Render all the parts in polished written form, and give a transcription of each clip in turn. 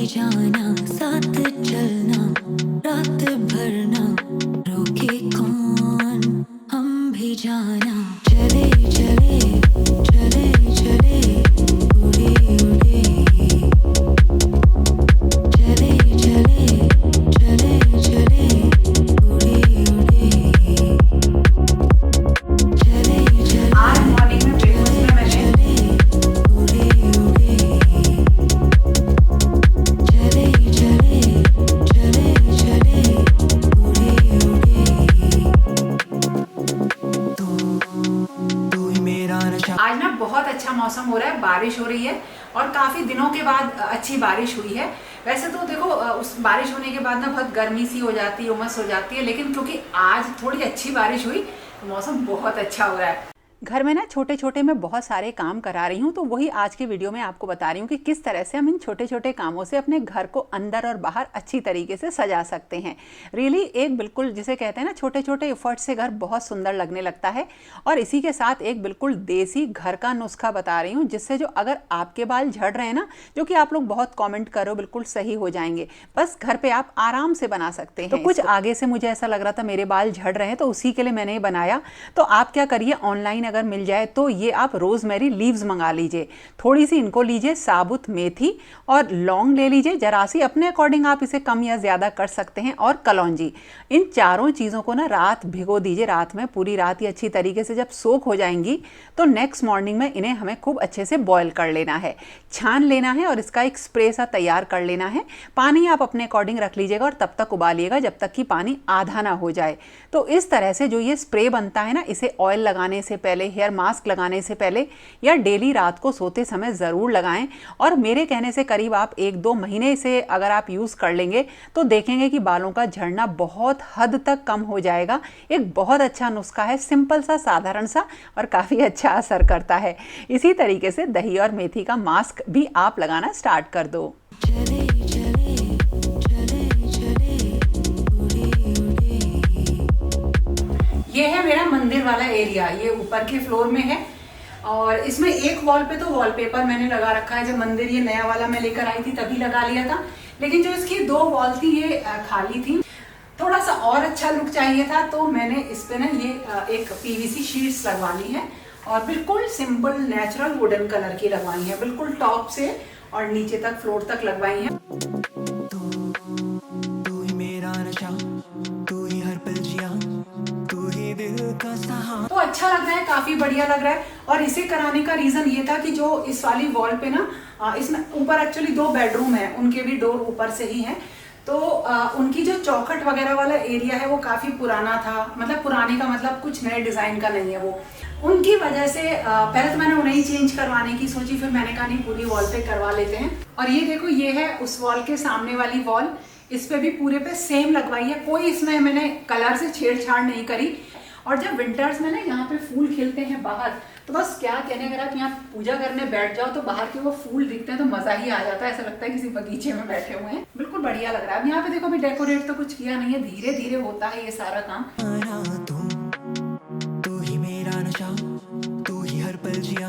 जाना साथ चलना रात भर ना रोके कौन, हम भी जाना चले चले चले चले उड़े उड़े चले चले चले चले उड़े उड़े चले चले। उड़े उड़े चले चले चले चले उड़े उड़े तू ही मेरा नशा। आज ना बहुत अच्छा मौसम हो रहा है, बारिश हो रही है और काफी दिनों के बाद अच्छी बारिश हुई है। वैसे तो देखो उस बारिश होने के बाद ना बहुत गर्मी सी हो जाती है, उमस हो जाती है, लेकिन क्योंकि आज थोड़ी अच्छी बारिश हुई तो मौसम बहुत अच्छा हो रहा है। घर में ना छोटे छोटे मैं बहुत सारे काम करा रही हूँ, तो वही आज के वीडियो में आपको बता रही हूँ कि किस तरह से हम इन छोटे छोटे कामों से अपने घर को अंदर और बाहर अच्छी तरीके से सजा सकते हैं। रियली एक बिल्कुल जिसे कहते हैं ना छोटे छोटे एफर्ट से घर बहुत सुंदर लगने लगता है। और इसी के साथ एक बिल्कुल देसी घर का नुस्खा बता रही हूँ, जिससे जो अगर आपके बाल झड़ रहे हैं ना, जो कि आप लोग बहुत कॉमेंट करो, बिल्कुल सही हो जाएंगे। बस घर पर आप आराम से बना सकते हैं। तो कुछ आगे से मुझे ऐसा लग रहा था मेरे बाल झड़ रहे हैं, तो उसी के लिए मैंने बनाया। तो आप क्या करिए, ऑनलाइन अगर मिल जाए तो ये आप रोजमेरी लीव्स मंगा लीजिए, थोड़ी सी इनको लीजिए, साबुत मेथी और लौंग ले लीजिए, जरा सी अपने अकॉर्डिंग आप इसे कम या ज्यादा कर सकते हैं, और कलौंजी। इन चारों चीजों को ना रात भिगो दीजिए, रात में पूरी रात ही अच्छी तरीके से जब सोख हो जाएंगी तो नेक्स्ट मॉर्निंग में इन्हें हमें खूब अच्छे से बॉयल कर लेना है, छान लेना है और इसका एक स्प्रे सा तैयार कर लेना है। पानी आप अपने अकॉर्डिंग रख लीजिएगा और तब तक उबालिएगा जब तक कि पानी आधा ना हो जाए। तो इस तरह से जो ये स्प्रे बनता है ना, इसे ऑयल लगाने से पहले, हेयर मास्क लगाने से पहले या डेली रात को सोते समय ज़रूर लगाएं। और मेरे कहने से करीब आप 1-2 महीने से अगर आप यूज़ कर लेंगे तो देखेंगे कि बालों का झड़ना बहुत हद तक कम हो जाएगा। एक बहुत अच्छा नुस्खा है, सिंपल सा, साधारण सा, और काफ़ी अच्छा असर करता है। इसी तरीके से दही और मेथी का मास्क भी आप लगाना स्टार्ट कर दो। चले चले चले चले उड़े उड़े। ये है मेरा मंदिर वाला एरिया, ये ऊपर के फ्लोर में है और इसमें एक वॉल पे तो वॉलपेपर मैंने लगा रखा है। जब मंदिर ये नया वाला मैं लेकर आई थी तभी लगा लिया था, लेकिन जो इसकी 2 वॉल थी ये खाली थी। थोड़ा सा और अच्छा लुक चाहिए था तो मैंने इस पे ना ये एक पीवीसी शीट्स लगवानी है और बिल्कुल सिंपल नेचुरल वुडन कलर की लगवाई है, बिल्कुल टॉप से और नीचे तक फ्लोर तक लगवाई है। तू ही मेरा नशा, तू ही हर पल जिया, तू ही दिल का सहारा। तो अच्छा लग रहा है, काफी बढ़िया लग रहा है। और इसे कराने का रीजन ये था कि जो इस वाली वॉल पे ना इसमें ऊपर एक्चुअली 2 बेडरूम है, उनके भी डोर ऊपर से ही है, तो उनकी जो चौखट वगैरह वाला एरिया है वो काफी पुराना था। मतलब पुराने का मतलब कुछ नए डिजाइन का नहीं है वो। उनकी वजह से पहले तो मैंने उन्हें ही चेंज करवाने की सोची, फिर मैंने कहा नहीं पूरी वॉल पे करवा लेते हैं। और ये देखो, ये है उस वॉल के सामने वाली वॉल, इस पे भी पूरे पे सेम लगवाई है, कोई इसमें मैंने कलर से छेड़छाड़ नहीं करी। और जब विंटर्स में ना यहाँ पे फूल खिलते हैं बाहर, तो बस क्या कहने, अगर आप यहाँ पूजा करने बैठ जाओ तो बाहर के वो फूल दिखते हैं तो मजा ही आ जाता है, ऐसा लगता है किसी बगीचे में बैठे हुए हैं। बिल्कुल बढ़िया लग रहा है। अब यहाँ पे देखो, अभी डेकोरेट तो कुछ किया नहीं है, धीरे धीरे होता है ये सारा काम। तू ही मेरा नशा, तू ही हर पल जिया।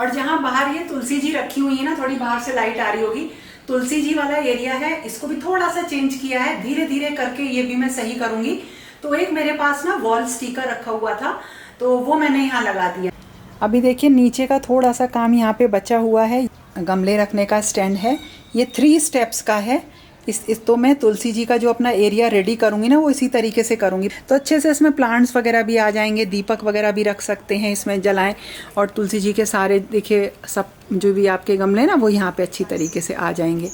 और जहाँ बाहर ये तुलसी जी रखी हुई है ना, थोड़ी बाहर से लाइट आ रही होगी, तुलसी जी वाला एरिया है, इसको भी थोड़ा सा चेंज किया है, धीरे धीरे करके ये भी मैं सही करूंगी। तो एक मेरे पास ना वॉल स्टिकर रखा हुआ था तो वो मैंने यहाँ लगा दिया। अभी देखिए नीचे का थोड़ा सा काम यहाँ पे बचा हुआ है, गमले रखने का स्टैंड है, ये 3 स्टेप्स का है। इस तो मैं तुलसी जी का जो अपना एरिया रेडी करूँगी ना, वो इसी तरीके से करूँगी, तो अच्छे से इसमें प्लांट्स वगैरह भी आ जाएंगे, दीपक वगैरह भी रख सकते हैं इसमें जलाएं। और तुलसी जी के सारे देखिए सब जो भी आपके गमले ना वो यहाँ पे अच्छी तरीके से आ जाएंगे।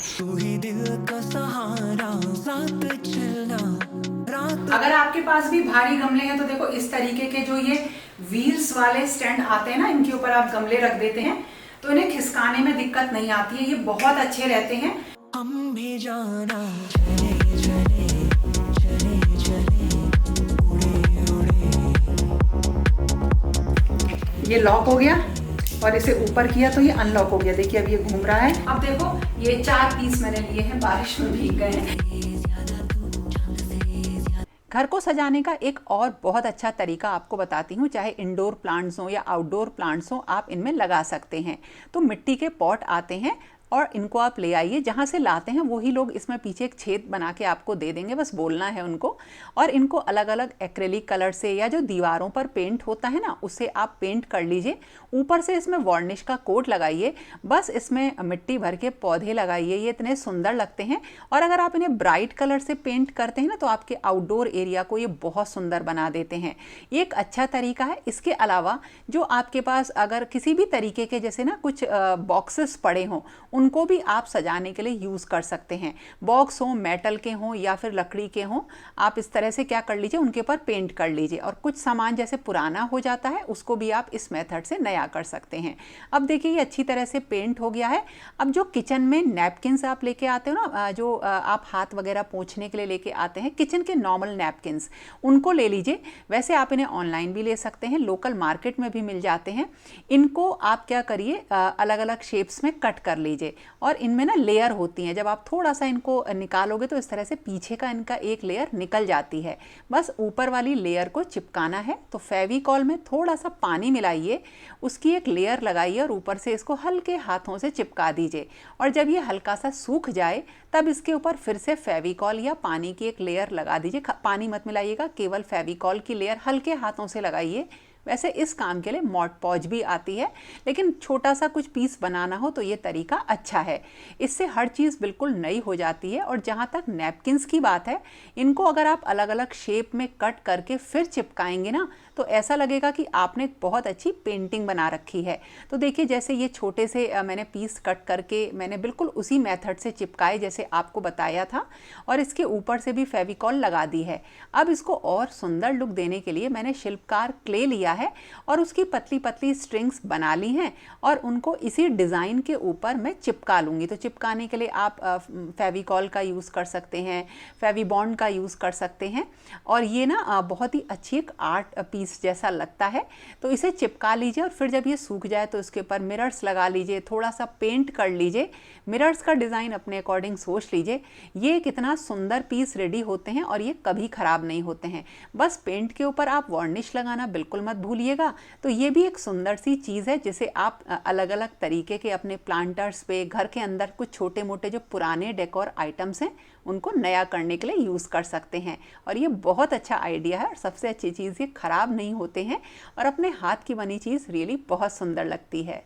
अगर आपके पास भी भारी गमले हैं तो देखो इस तरीके के जो ये व्हील्स वाले स्टैंड आते हैं ना, इनके ऊपर आप गमले रख देते हैं तो इन्हें खिसकाने में दिक्कत नहीं आती है, ये बहुत अच्छे रहते हैं। हम भी जाना चले चले चले चले उड़े उड़े। ये लॉक हो गया और इसे ऊपर किया तो ये अनलॉक हो गया। देखिए अब ये घूम रहा है। अब देखो ये 4 पीस मैंने लिए हैं, बारिश में भीग गए हैं। घर को सजाने का एक और बहुत अच्छा तरीका आपको बताती हूँ, चाहे इंडोर प्लांट्स हो या आउटडोर प्लांट्स हो, आप इनमें लगा सकते हैं। तो मिट्टी के पॉट आते हैं, और इनको आप ले आइए, जहाँ से लाते हैं वही लोग इसमें पीछे एक छेद बना के आपको दे देंगे, बस बोलना है उनको। और इनको अलग अलग एक्रेलिक कलर से या जो दीवारों पर पेंट होता है ना, उससे आप पेंट कर लीजिए। ऊपर से इसमें वार्निश का कोट लगाइए, बस इसमें मिट्टी भर के पौधे लगाइए, ये इतने सुंदर लगते हैं। और अगर आप इन्हें ब्राइट कलर से पेंट करते हैं ना, तो आपके आउटडोर एरिया को ये बहुत सुंदर बना देते हैं। ये एक अच्छा तरीका है। इसके अलावा जो आपके पास अगर किसी भी तरीके के जैसे ना कुछ बॉक्सेस पड़े हों, उनको भी आप सजाने के लिए यूज़ कर सकते हैं। बॉक्स हों, मेटल के हों या फिर लकड़ी के हों, आप इस तरह से क्या कर लीजिए, उनके ऊपर पेंट कर लीजिए। और कुछ सामान जैसे पुराना हो जाता है, उसको भी आप इस मेथड से नया कर सकते हैं। अब देखिए ये अच्छी तरह से पेंट हो गया है। अब जो किचन में नैपकिन्स आप लेके आते हो ना, जो आप हाथ वगैरह पोंछने के लिए लेके आते हैं, किचन के नॉर्मल नैपकिन्स, उनको ले लीजिए। वैसे आप इन्हें ऑनलाइन भी ले सकते हैं, लोकल मार्केट में भी मिल जाते हैं। इनको आप क्या करिए, अलग अलग शेप्स में कट कर लीजिए। और इनमें ना लेयर होती हैं, जब आप थोड़ा सा इनको निकालोगे तो इस तरह से पीछे का इनका एक लेयर निकल जाती है। बस ऊपर वाली लेयर को चिपकाना है। तो फेविकॉल में थोड़ा सा पानी मिलाइए, उसकी एक लेयर लगाइए और ऊपर से इसको हल्के हाथों से चिपका दीजिए। और जब ये हल्का सा सूख जाए, तब इसके ऊपर फिर से फेविकॉल या पानी की एक लेयर लगा दीजिए। पानी मत मिलाइएगा, केवल फेविकॉल की लेयर हल्के हाथों से लगाइए। वैसे इस काम के लिए मॉड पॉज भी आती है, लेकिन छोटा सा कुछ पीस बनाना हो तो ये तरीका अच्छा है। इससे हर चीज़ बिल्कुल नई हो जाती है। और जहाँ तक नैपकिन्स की बात है, इनको अगर आप अलग अलग शेप में कट करके फिर चिपकाएंगे ना, तो ऐसा लगेगा कि आपने बहुत अच्छी पेंटिंग बना रखी है। तो देखिए जैसे ये छोटे से मैंने पीस कट करके मैंने बिल्कुल उसी मेथड से चिपकाए जैसे आपको बताया था, और इसके ऊपर से भी फेविकॉल लगा दी है। अब इसको और सुंदर लुक देने के लिए मैंने शिल्पकार क्ले लिया है और उसकी पतली पतली स्ट्रिंग्स बना ली हैं, और उनको इसी डिज़ाइन के ऊपर मैं चिपका लूँगी। तो चिपकाने के लिए आप फेविकॉल का यूज़ कर सकते हैं, फेविबॉन्ड का यूज़ कर सकते हैं। और ये ना बहुत ही अच्छी एक आर्ट पीस जैसा लगता है। तो इसे चिपका लीजिए और फिर जब ये सूख जाए तो इसके ऊपर मिरर्स लगा लीजिए, थोड़ा सा पेंट कर लीजिए। मिरर्स का डिज़ाइन अपने अकॉर्डिंग सोच लीजिए। ये कितना सुंदर पीस रेडी होते हैं और ये कभी ख़राब नहीं होते हैं। बस पेंट के ऊपर आप वार्निश लगाना बिल्कुल मत भूलिएगा। तो ये भी एक सुंदर सी चीज़ है जिसे आप अलग अलग तरीके के अपने प्लांटर्स पे, घर के अंदर कुछ छोटे मोटे जो पुराने डेकोर आइटम्स हैं, उनको नया करने के लिए यूज़ कर सकते हैं। और ये बहुत अच्छा आइडिया है। और सबसे अच्छी चीज़, ये ख़राब नहीं होते हैं और अपने हाथ की बनी चीज़ रियली बहुत सुंदर लगती है।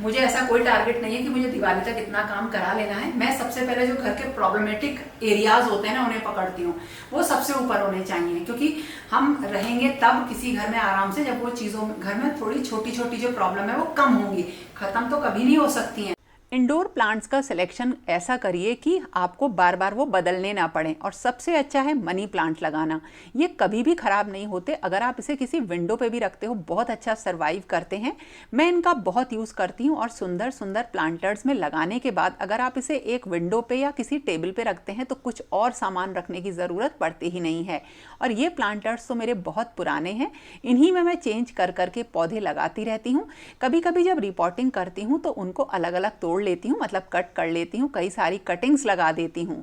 मुझे ऐसा कोई टारगेट नहीं है कि मुझे दिवाली तक इतना काम करा लेना है। मैं सबसे पहले जो घर के प्रॉब्लमेटिक एरियाज होते हैं ना, उन्हें पकड़ती हूँ। वो सबसे ऊपर होने चाहिए, क्योंकि हम रहेंगे तब किसी घर में आराम से, जब वो चीज़ों घर में थोड़ी छोटी छोटी जो प्रॉब्लम है वो कम होंगी। खत्म तो कभी नहीं हो सकती हैं। इंडोर प्लांट्स का सिलेक्शन ऐसा करिए कि आपको बार बार वो बदलने ना पड़े। और सबसे अच्छा है मनी प्लांट लगाना। ये कभी भी ख़राब नहीं होते। अगर आप इसे किसी विंडो पे भी रखते हो, बहुत अच्छा सरवाइव करते हैं। मैं इनका बहुत यूज़ करती हूँ। और सुंदर सुंदर प्लांटर्स में लगाने के बाद अगर आप इसे एक विंडो पे या किसी टेबल पे रखते हैं, तो कुछ और सामान रखने की ज़रूरत पड़ती ही नहीं है। और ये प्लांटर्स तो मेरे बहुत पुराने हैं। इन्हीं में मैं चेंज कर करके पौधे लगाती रहती हूँ। कभी कभी जब रिपोर्टिंग करती हूँ तो उनको अलग अलग तोड़ लेती हूँ, मतलब कट कर लेती हूँ, कई सारी कटिंग्स लगा देती हूँ।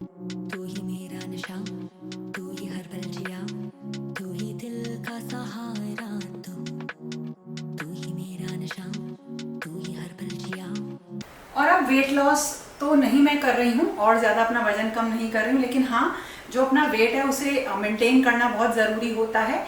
तू ही मेरा नशा, तू ही हर पल जिया, तू ही दिल का सहारा, तू ही मेरा नशा, तू ही हर पल जिया। और अब वेट लॉस तो नहीं मैं कर रही हूँ और ज़्यादा अपना वजन कम नहीं कर रही हूँ, लेकिन हाँ, जो अपना वेट है उसे मेंटेन करना बहुत ज़रूरी होता है।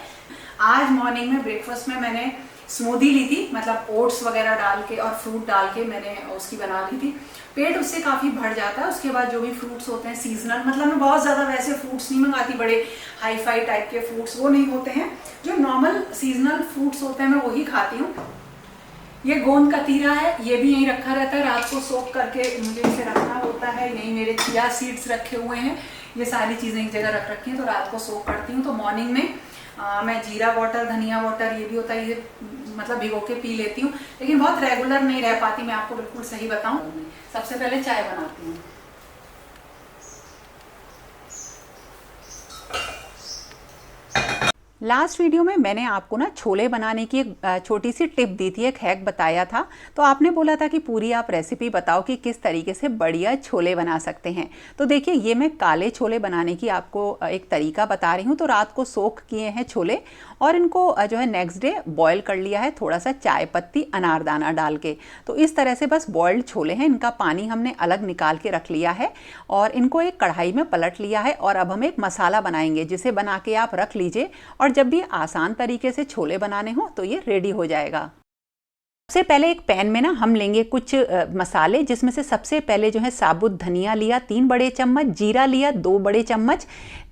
आज मॉर्निंग में ब्रेकफास्ट में मैंने स्मूदी ली थी, मतलब ओट्स वगैरह डाल के और फ्रूट डाल के मैंने उसकी बना ली थी। पेट उससे काफ़ी भर जाता है। उसके बाद जो भी फ्रूट्स होते हैं सीजनल, मतलब मैं बहुत ज़्यादा वैसे फ्रूट्स नहीं मंगाती, बड़े हाई फाई टाइप के फ्रूट्स वो नहीं होते हैं। जो नॉर्मल सीजनल फ्रूट्स होते हैं मैं वही खाती हूँ। ये गोंद का तीरा है, ये भी यहीं रखा रहता है। रात को सोक करके मुझे इसे रखना होता है। यहीं मेरे चिया सीड्स रखे हुए हैं। ये सारी चीज़ें एक जगह रख रखी हैं, तो रात को सोक करती हूँ। तो मॉर्निंग में मैं जीरा वाटर, धनिया वाटर, ये भी होता है, ये मतलब भिगो के पी लेती हूँ। लेकिन बहुत रेगुलर नहीं रह पाती, मैं आपको बिल्कुल सही बताऊँ। सबसे पहले चाय बनाती हूँ। लास्ट वीडियो में मैंने आपको ना छोले बनाने की एक छोटी सी टिप दी थी, एक हैक बताया था। तो आपने बोला था कि पूरी आप रेसिपी बताओ कि किस तरीके से बढ़िया छोले बना सकते हैं। तो देखिए, ये मैं काले छोले बनाने की आपको एक तरीका बता रही हूँ। तो रात को सोख किए हैं छोले और इनको जो है नेक्स्ट डे बॉयल कर लिया है थोड़ा सा चाय पत्ती अनारदाना डाल के। तो इस तरह से बस बॉइल्ड छोले हैं, इनका पानी हमने अलग निकाल के रख लिया है और इनको एक कढ़ाई में पलट लिया है। और अब हम एक मसाला बनाएंगे जिसे बना के आप रख लीजिए और जब भी आसान तरीके से छोले बनाने हो तो ये रेडी हो जाएगा। सबसे पहले एक पैन में ना हम लेंगे कुछ मसाले, जिसमें से सबसे पहले जो है साबुत धनिया लिया 3 बड़े चम्मच, जीरा लिया 2 बड़े चम्मच,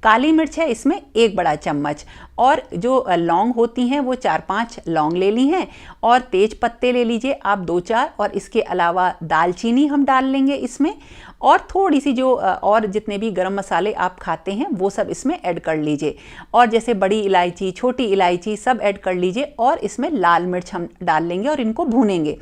काली मिर्च है इसमें 1 बड़ा चम्मच, और जो लौंग होती हैं वो 4-5 लौंग ले ली हैं, और तेज पत्ते ले लीजिए आप 2-4, और इसके अलावा दालचीनी हम डाल लेंगे इसमें, और थोड़ी सी जो और जितने भी गरम मसाले आप खाते हैं वो सब इसमें ऐड कर लीजिए, और जैसे बड़ी इलायची छोटी इलायची सब ऐड कर लीजिए, और इसमें लाल मिर्च हम डाल लेंगे और इनको भूनेंगे।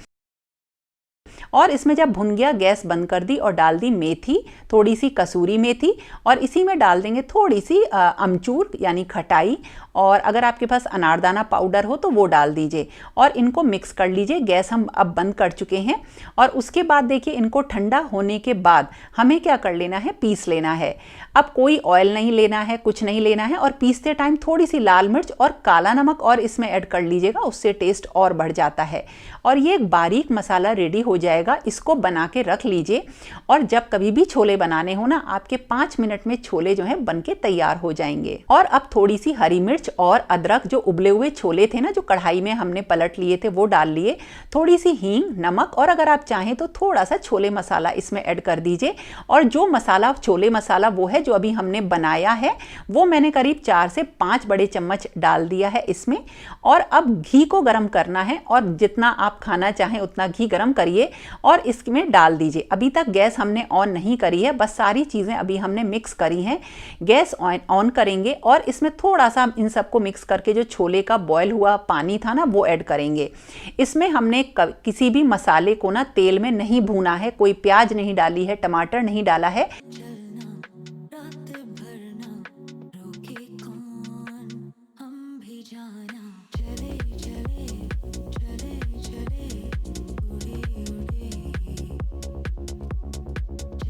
और इसमें जब भुन गया गैस बंद कर दी और डाल दी मेथी, थोड़ी सी कसूरी मेथी, और इसी में डाल देंगे थोड़ी सी अमचूर यानी खटाई, और अगर आपके पास अनारदाना पाउडर हो तो वो डाल दीजिए, और इनको मिक्स कर लीजिए। गैस हम अब बंद कर चुके हैं। और उसके बाद देखिए इनको ठंडा होने के बाद हमें क्या कर लेना है, पीस लेना है। अब कोई ऑयल नहीं लेना है, कुछ नहीं लेना है, और पीसते टाइम थोड़ी सी लाल मिर्च और काला नमक और इसमें ऐड कर लीजिएगा, उससे टेस्ट और बढ़ जाता है। और ये एक बारीक मसाला रेडी हो जाएगा, इसको बना के रख लीजिए, और जब कभी भी छोले बनाने हो ना, आपके 5 मिनट में छोले जो है बन के तैयार हो जाएंगे। और अब थोड़ी सी हरी मिर्च और अदरक, जो उबले हुए छोले थे ना जो कढ़ाई में हमने पलट लिए थे वो डाल लिए, थोड़ी सी हींग, नमक, और अगर आप चाहें तो थोड़ा सा छोले मसाला इसमें ऐड कर दीजिए। और जो मसाला छोले मसाला वो है जो अभी हमने बनाया है, वो मैंने करीब 4 से 5 बड़े चम्मच डाल दिया है इसमें। और अब घी को गर्म करना है, और जितना आप खाना चाहें उतना घी गर्म करिए और इसमें डाल दीजिए। अभी तक गैस हमने ऑन नहीं करी है, बस सारी चीज़ें अभी हमने मिक्स करी हैं। गैस ऑन करेंगे और इसमें थोड़ा सा इन सबको मिक्स करके जो छोले का बॉयल हुआ पानी था ना वो ऐड करेंगे। इसमें हमने किसी भी मसाले को ना तेल में नहीं भूना है, कोई प्याज नहीं डाली है, टमाटर नहीं डाला है। रात भर ना रोके कौन, हम भी जाना चले चले चले चले उड़े उड़े,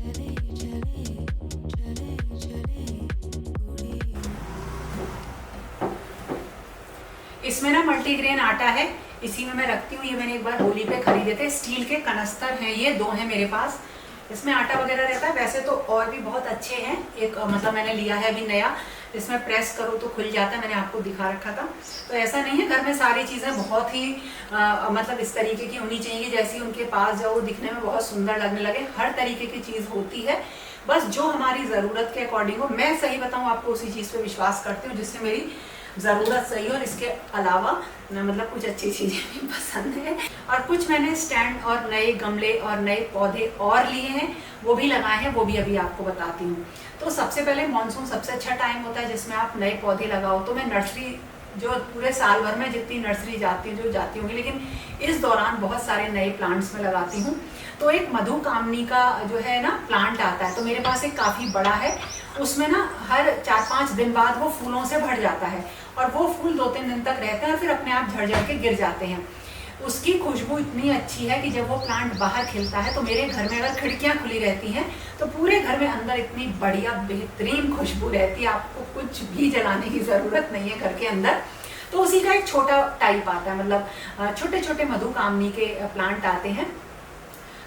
चले चले चले चले उड़े। इसमें ना मल्टीग्रेन आटा है, इसी में मैं रखती हूँ। ये मैंने एक बार होली पे खरीदे थे, स्टील के कनस्तर हैं, ये 2 हैं मेरे पास। इसमें आटा वगैरह रहता है। वैसे तो और भी बहुत अच्छे हैं, एक मतलब मैंने लिया है अभी नया, इसमें प्रेस करो तो खुल जाता है, मैंने आपको दिखा रखा था। तो ऐसा नहीं है, घर में सारी चीज़ें बहुत ही मतलब इस तरीके की होनी चाहिए, जैसी उनके पास जाओ दिखने में बहुत सुंदर लगने लगे। हर तरीके की चीज़ होती है, बस जो हमारी ज़रूरत के अकॉर्डिंग हो। मैं सही बताऊँ आपको, उसी चीज़ पर विश्वास करती हूँ जिससे मेरी ज़रूरत सही हो, और इसके अलावा मतलब कुछ अच्छी चीज़ें भी पसंद है। और कुछ मैंने स्टैंड और नए गमले और नए पौधे और लिए हैं, वो भी लगाए हैं, वो भी अभी आपको बताती हूँ। तो सबसे पहले मानसून सबसे अच्छा टाइम होता है जिसमें आप नए पौधे लगाओ। तो मैं नर्सरी, जो पूरे साल भर में जितनी नर्सरी जाती होंगी, लेकिन इस दौरान बहुत सारे नए प्लांट्स में लगाती हूँ। तो एक मधुकामनी का जो है ना प्लांट आता है, तो मेरे पास एक काफ़ी बड़ा है, उसमें ना हर 4-5 दिन बाद वो फूलों से भर जाता है, और वो फूल 2-3 दिन तक रहते हैं और फिर अपने आप झड़ के गिर जाते हैं। उसकी खुशबू इतनी अच्छी है कि जब वो प्लांट बाहर खिलता है, तो मेरे घर में अगर खिड़कियां खुली रहती हैं तो पूरे घर में अंदर इतनी बढ़िया बेहतरीन खुशबू रहती है, आपको कुछ भी जलाने की ज़रूरत नहीं है घर के अंदर। तो उसी का एक छोटा टाइप आता है, मतलब छोटे छोटे मधुकामनी के प्लांट आते हैं।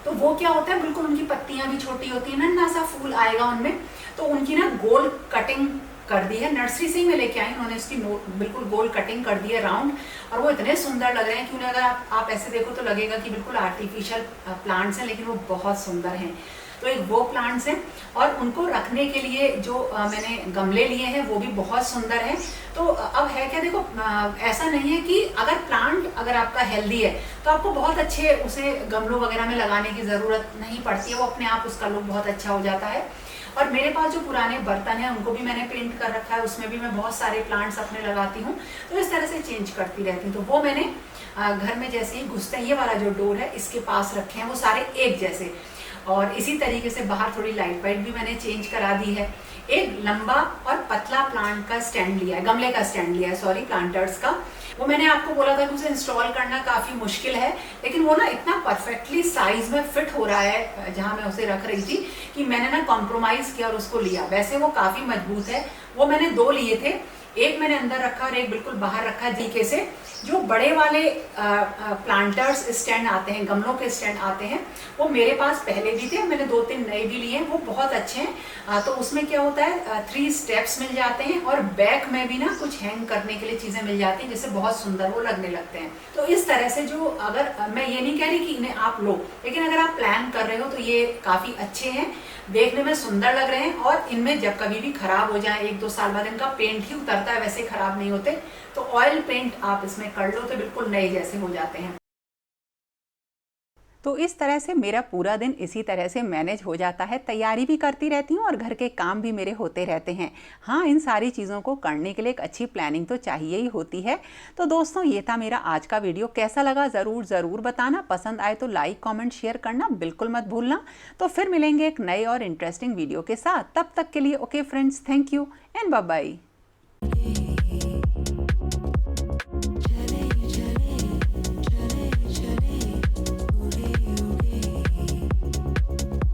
तो वो क्या होता है, बिल्कुल उनकी पत्तियां भी छोटी होती है, नन्हा सा फूल आएगा उनमें। तो उनकी ना गोल कटिंग कर दी है, नर्सरी से ही मैं लेके आई, उन्होंने इसकी बिल्कुल गोल कटिंग कर दी है राउंड, और वो इतने सुंदर लग रहे हैं कि उन्हें अगर आप ऐसे देखो तो लगेगा कि बिल्कुल आर्टिफिशियल प्लांट्स हैं, लेकिन वो बहुत सुंदर हैं। तो एक वो प्लांट्स हैं, और उनको रखने के लिए जो मैंने गमले लिए हैं वो भी बहुत सुंदर हैं। तो अब है क्या, देखो ऐसा नहीं है कि अगर आपका हेल्दी है तो आपको बहुत अच्छे उसे गमलों वगैरह में लगाने की ज़रूरत नहीं पड़ती है, वो अपने आप उसका लुक बहुत अच्छा हो जाता है। और मेरे पास जो पुराने बर्तन हैं उनको भी मैंने पेंट कर रखा है, उसमें भी मैं बहुत सारे प्लांट्स अपने लगाती हूँ। तो इस तरह से चेंज करती रहती हूँ। तो वो मैंने घर में जैसे ही घुसते हैं, ये वाला जो डोर है इसके पास रखे हैं, वो सारे एक जैसे। और इसी तरीके से बाहर थोड़ी लाइट वाइट भी मैंने चेंज करा दी है। एक लंबा और पतला प्लांट का स्टैंड लिया है, गमले का स्टैंड लिया है, सॉरी, प्लांटर्स का। वो मैंने आपको बोला था कि उसे इंस्टॉल करना काफ़ी मुश्किल है, लेकिन वो ना इतना परफेक्टली साइज में फिट हो रहा है जहाँ मैं उसे रख रही थी कि मैंने ना कॉम्प्रोमाइज़ किया और उसको लिया। वैसे वो काफ़ी मजबूत है। वो मैंने 2 लिए थे, एक मैंने अंदर रखा और एक बिल्कुल बाहर रखा तरीके से। जो बड़े वाले प्लांटर्स स्टैंड आते हैं, गमलों के स्टैंड आते हैं, वो मेरे पास पहले भी थे, मैंने 2-3 नए भी लिए हैं, वो बहुत अच्छे हैं। तो उसमें क्या होता है 3 स्टेप्स मिल जाते हैं और बैक में भी ना कुछ हैंग करने के लिए चीजें मिल जाती हैं, जिससे बहुत सुंदर वो लगने लगते हैं। तो इस तरह से जो, अगर मैं ये नहीं कह रही कि इन्हें आप लो, लेकिन अगर आप प्लान कर रहे हो तो ये काफी अच्छे हैं, देखने में सुंदर लग रहे हैं। और इनमें जब कभी भी खराब हो जाए, 1-2 साल बाद इनका पेंट ही उतरता है, वैसे खराब नहीं होते, तो ऑयल पेंट आप इसमें कर लो तो बिल्कुल नए जैसे हो जाते हैं। तो इस तरह से मेरा पूरा दिन इसी तरह से मैनेज हो जाता है। तैयारी भी करती रहती हूँ और घर के काम भी मेरे होते रहते हैं। हाँ, इन सारी चीज़ों को करने के लिए एक अच्छी प्लानिंग तो चाहिए ही होती है। तो दोस्तों, ये था मेरा आज का वीडियो। कैसा लगा ज़रूर बताना। पसंद आए तो लाइक, कमेंट, शेयर करना बिल्कुल मत भूलना। तो फिर मिलेंगे एक नए और इंटरेस्टिंग वीडियो के साथ। तब तक के लिए okay friends, thank you and bye bye.